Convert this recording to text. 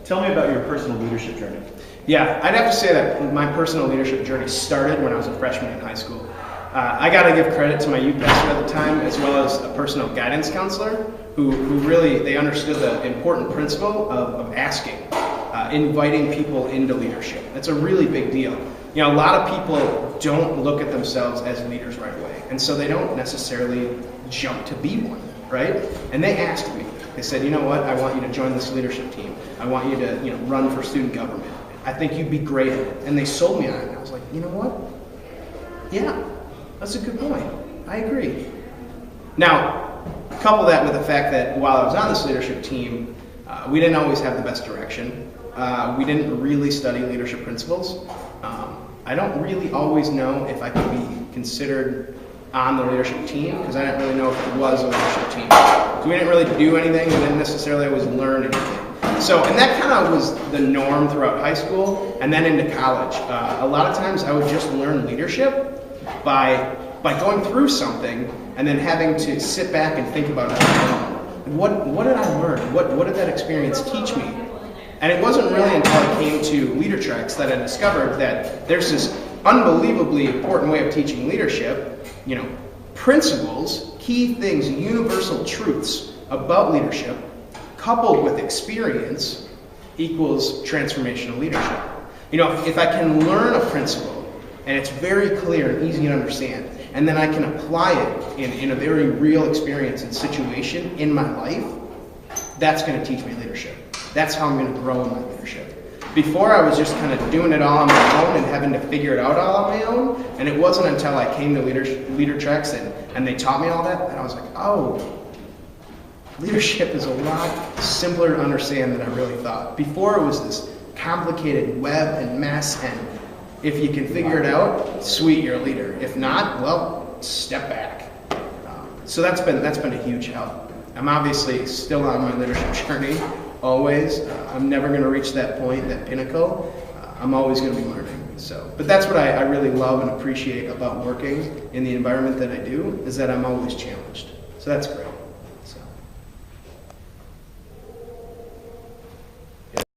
Tell me about your personal leadership journey. Yeah, I'd have to say that my personal leadership journey started when I was a freshman in high school. I got to give credit to my youth pastor at the time, as well as a personal guidance counselor, who really, they understood the important principle of asking, inviting people into leadership. That's a really big deal. You know, a lot of people don't look at themselves as leaders right away, and so they don't necessarily jump to be one, right? And they asked me, they said, you know what, I want you to join this leadership team. I want you to, run for student government. I think you'd be great at it. And they sold me on it. And I was like, you know what? Yeah, that's a good point. I agree. Now, couple that with the fact that while I was on this leadership team, we didn't always have the best direction. We didn't really study leadership principles. I don't really always know if I could be considered on the leadership team, because I didn't really know if it was a leadership team. So we didn't really do anything. We didn't necessarily always learn anything. So, and that kind of was the norm throughout high school and then into college. A lot of times I would just learn leadership by going through something and then having to sit back and think about it. What did I learn? What did that experience teach me? And it wasn't really until I came to LeaderTreks that I discovered that there's this unbelievably important way of teaching leadership, principles, key things, universal truths about leadership, coupled with experience equals transformational leadership. If I can learn a principle and it's very clear and easy to understand, and then I can apply it in a very real experience and situation in my life, that's going to teach me leadership. That's how I'm going to grow in my leadership. Before, I was just kind of doing it all on my own and having to figure it out all on my own, and it wasn't until I came to LeaderTreks and they taught me all that I was like, oh, leadership is a lot simpler to understand than I really thought. Before, it was this complicated web and mess, and if you can figure it out, sweet, you're a leader. If not, well, step back. So that's been a huge help. I'm obviously still on my leadership journey, always. I'm never going to reach that point, that pinnacle. I'm always going to be learning. But that's what I really love and appreciate about working in the environment that I do, is that I'm always challenged. So that's great.